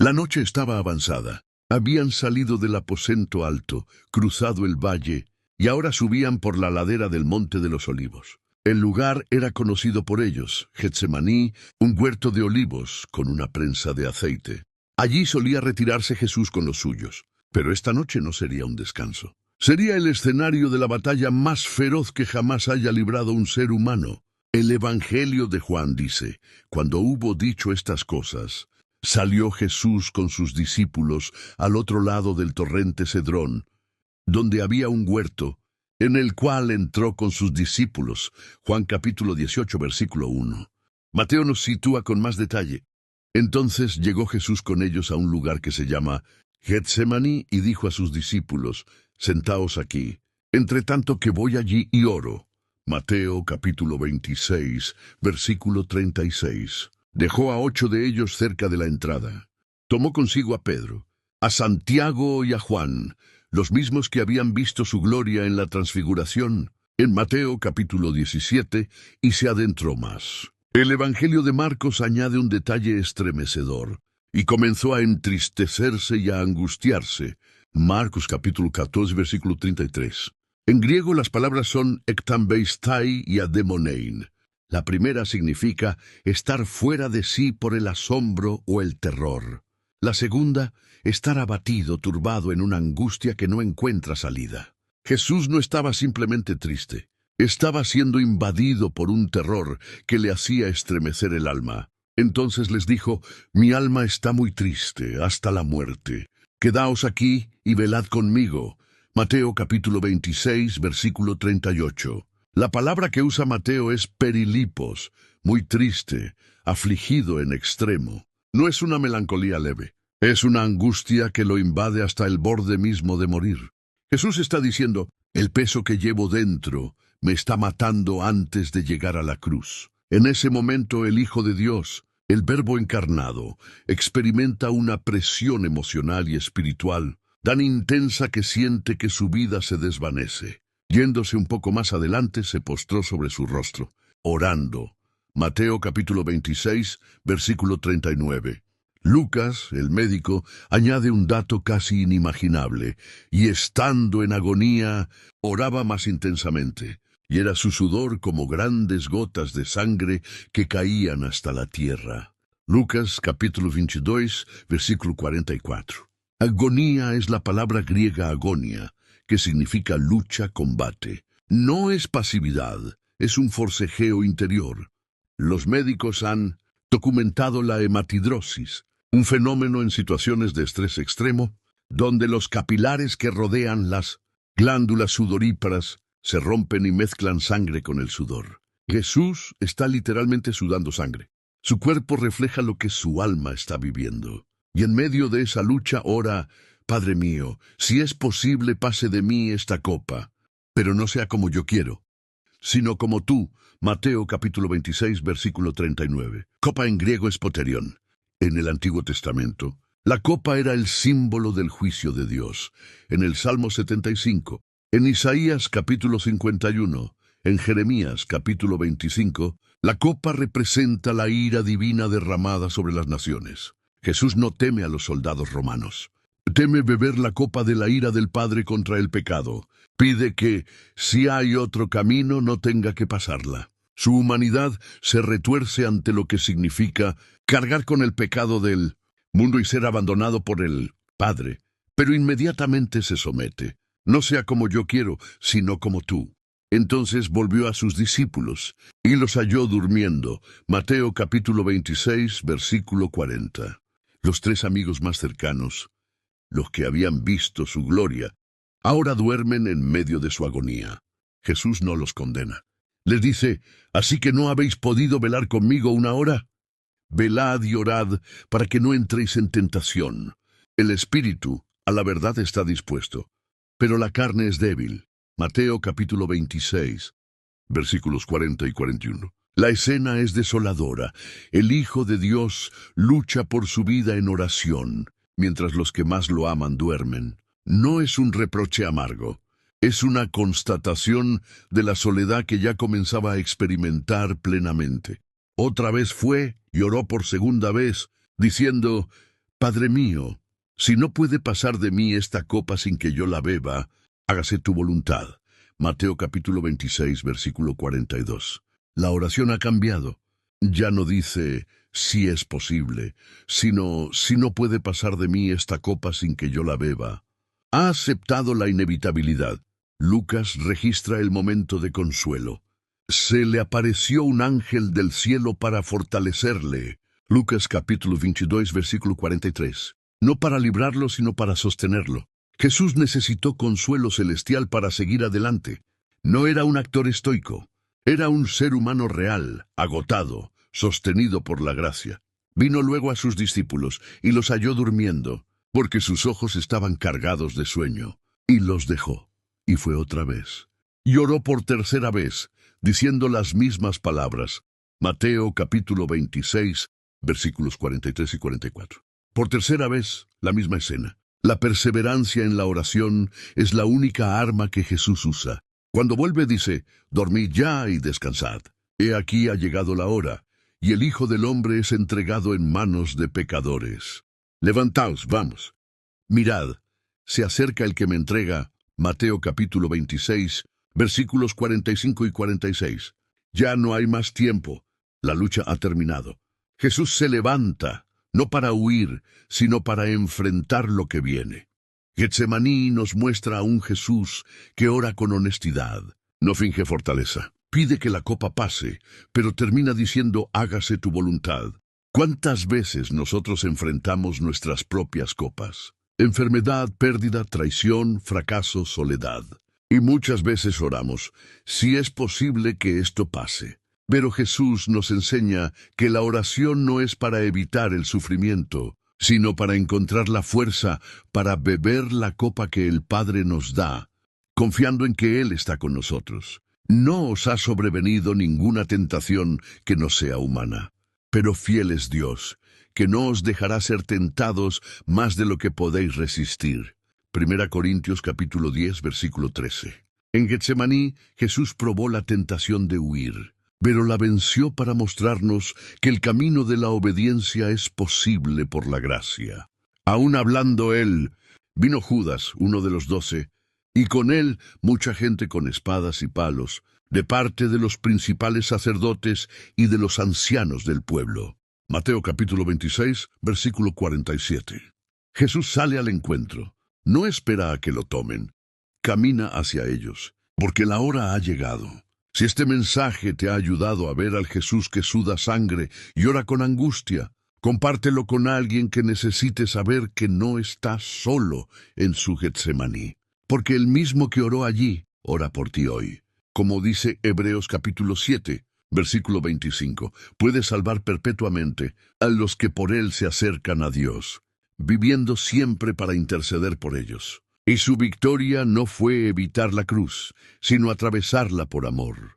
La noche estaba avanzada. Habían salido del aposento alto, cruzado el valle, y ahora subían por la ladera del Monte de los Olivos. El lugar era conocido por ellos, Getsemaní, un huerto de olivos con una prensa de aceite. Allí solía retirarse Jesús con los suyos, pero esta noche no sería un descanso. Sería el escenario de la batalla más feroz que jamás haya librado un ser humano. El Evangelio de Juan dice: cuando hubo dicho estas cosas, salió Jesús con sus discípulos al otro lado del torrente Cedrón, donde había un huerto, en el cual entró con sus discípulos. Juan capítulo 18, versículo 1. Mateo nos sitúa con más detalle. Entonces llegó Jesús con ellos a un lugar que se llama Getsemaní y dijo a sus discípulos: sentaos aquí, entre tanto que voy allí y oro. Mateo capítulo 26, versículo 36. Dejó a 8 de ellos cerca de la entrada. Tomó consigo a Pedro, a Santiago y a Juan, los mismos que habían visto su gloria en la transfiguración, en Mateo capítulo 17, y se adentró más. El Evangelio de Marcos añade un detalle estremecedor: y comenzó a entristecerse y a angustiarse. Marcos capítulo 14, versículo 33. En griego las palabras son ektambeistai y ademonein. La primera significa estar fuera de sí por el asombro o el terror. La segunda, estar abatido, turbado en una angustia que no encuentra salida. Jesús no estaba simplemente triste. Estaba siendo invadido por un terror que le hacía estremecer el alma. Entonces les dijo: mi alma está muy triste hasta la muerte. Quedaos aquí y velad conmigo. Mateo capítulo 26, versículo 38. La palabra que usa Mateo es perilipos, muy triste, afligido en extremo. No es una melancolía leve, es una angustia que lo invade hasta el borde mismo de morir. Jesús está diciendo: el peso que llevo dentro me está matando antes de llegar a la cruz. En ese momento el Hijo de Dios, el Verbo encarnado, experimenta una presión emocional y espiritual tan intensa que siente que su vida se desvanece. Yéndose un poco más adelante, se postró sobre su rostro, orando. Mateo capítulo 26, versículo 39. Lucas, el médico, añade un dato casi inimaginable: y estando en agonía, oraba más intensamente, y era su sudor como grandes gotas de sangre que caían hasta la tierra. Lucas capítulo 22, versículo 44. Agonía es la palabra griega agonia, que significa lucha, combate. No es pasividad, es un forcejeo interior. Los médicos han documentado la hematidrosis, un fenómeno en situaciones de estrés extremo, donde los capilares que rodean las glándulas sudoríparas se rompen y mezclan sangre con el sudor. Jesús está literalmente sudando sangre. Su cuerpo refleja lo que su alma está viviendo. Y en medio de esa lucha ora: Padre mío, si es posible, pase de mí esta copa, pero no sea como yo quiero, sino como tú. Mateo capítulo 26, versículo 39. Copa en griego es poterión. En el Antiguo Testamento, la copa era el símbolo del juicio de Dios. En el Salmo 75, en Isaías capítulo 51, en Jeremías capítulo 25, la copa representa la ira divina derramada sobre las naciones. Jesús no teme a los soldados romanos. Teme beber la copa de la ira del Padre contra el pecado. Pide que, si hay otro camino, no tenga que pasarla. Su humanidad se retuerce ante lo que significa cargar con el pecado del mundo y ser abandonado por el Padre, pero inmediatamente se somete. No sea como yo quiero, sino como tú. Entonces volvió a sus discípulos y los halló durmiendo. Mateo capítulo 26, versículo 40. Los 3 amigos más cercanos, los que habían visto su gloria, ahora duermen en medio de su agonía. Jesús no los condena. Les dice: ¿así que no habéis podido velar conmigo una hora? Velad y orad para que no entréis en tentación. El espíritu, a la verdad, está dispuesto, pero la carne es débil. Mateo capítulo 26, versículos 40 y 41. La escena es desoladora. El Hijo de Dios lucha por su vida en oración, mientras los que más lo aman duermen. No es un reproche amargo, es una constatación de la soledad que ya comenzaba a experimentar plenamente. Otra vez fue y oró por segunda vez, diciendo: Padre mío, si no puede pasar de mí esta copa sin que yo la beba, hágase tu voluntad. Mateo capítulo 26, versículo 42. La oración ha cambiado. Ya no dice si es posible, sino si no puede pasar de mí esta copa sin que yo la beba. Ha aceptado la inevitabilidad. Lucas registra el momento de consuelo. Se le apareció un ángel del cielo para fortalecerle. Lucas capítulo 22, versículo 43. No para librarlo, sino para sostenerlo. Jesús necesitó consuelo celestial para seguir adelante. No era un actor estoico. Era un ser humano real, agotado, sostenido por la gracia. Vino luego a sus discípulos y los halló durmiendo, porque sus ojos estaban cargados de sueño, y los dejó. Y fue otra vez. Y oró por tercera vez, diciendo las mismas palabras. Mateo capítulo 26, versículos 43 y 44. Por tercera vez, la misma escena. La perseverancia en la oración es la única arma que Jesús usa. Cuando vuelve dice, dormid ya y descansad. He aquí ha llegado la hora, y el Hijo del Hombre es entregado en manos de pecadores. Levantaos, vamos. Mirad, se acerca el que me entrega. Mateo capítulo 26, versículos 45 y 46. Ya no hay más tiempo. La lucha ha terminado. Jesús se levanta, no para huir, sino para enfrentar lo que viene. Getsemaní nos muestra a un Jesús que ora con honestidad. No finge fortaleza. Pide que la copa pase, pero termina diciendo, hágase tu voluntad. ¿Cuántas veces nosotros enfrentamos nuestras propias copas? Enfermedad, pérdida, traición, fracaso, soledad. Y muchas veces oramos, si es posible que esto pase. Pero Jesús nos enseña que la oración no es para evitar el sufrimiento, sino para encontrar la fuerza para beber la copa que el Padre nos da, confiando en que Él está con nosotros. No os ha sobrevenido ninguna tentación que no sea humana, pero fiel es Dios, que no os dejará ser tentados más de lo que podéis resistir. 1 Corintios capítulo 10, versículo 13. En Getsemaní, Jesús probó la tentación de huir, pero la venció para mostrarnos que el camino de la obediencia es posible por la gracia. Aún hablando él, vino Judas, uno de los 12, y con él mucha gente con espadas y palos, de parte de los principales sacerdotes y de los ancianos del pueblo. Mateo capítulo 26, versículo 47. Jesús sale al encuentro. No espera a que lo tomen. Camina hacia ellos, porque la hora ha llegado. Si este mensaje te ha ayudado a ver al Jesús que suda sangre y ora con angustia, compártelo con alguien que necesite saber que no está solo en su Getsemaní, porque el mismo que oró allí, ora por ti hoy. Como dice Hebreos capítulo 7, versículo 25, puede salvar perpetuamente a los que por él se acercan a Dios, viviendo siempre para interceder por ellos. Y su victoria no fue evitar la cruz, sino atravesarla por amor.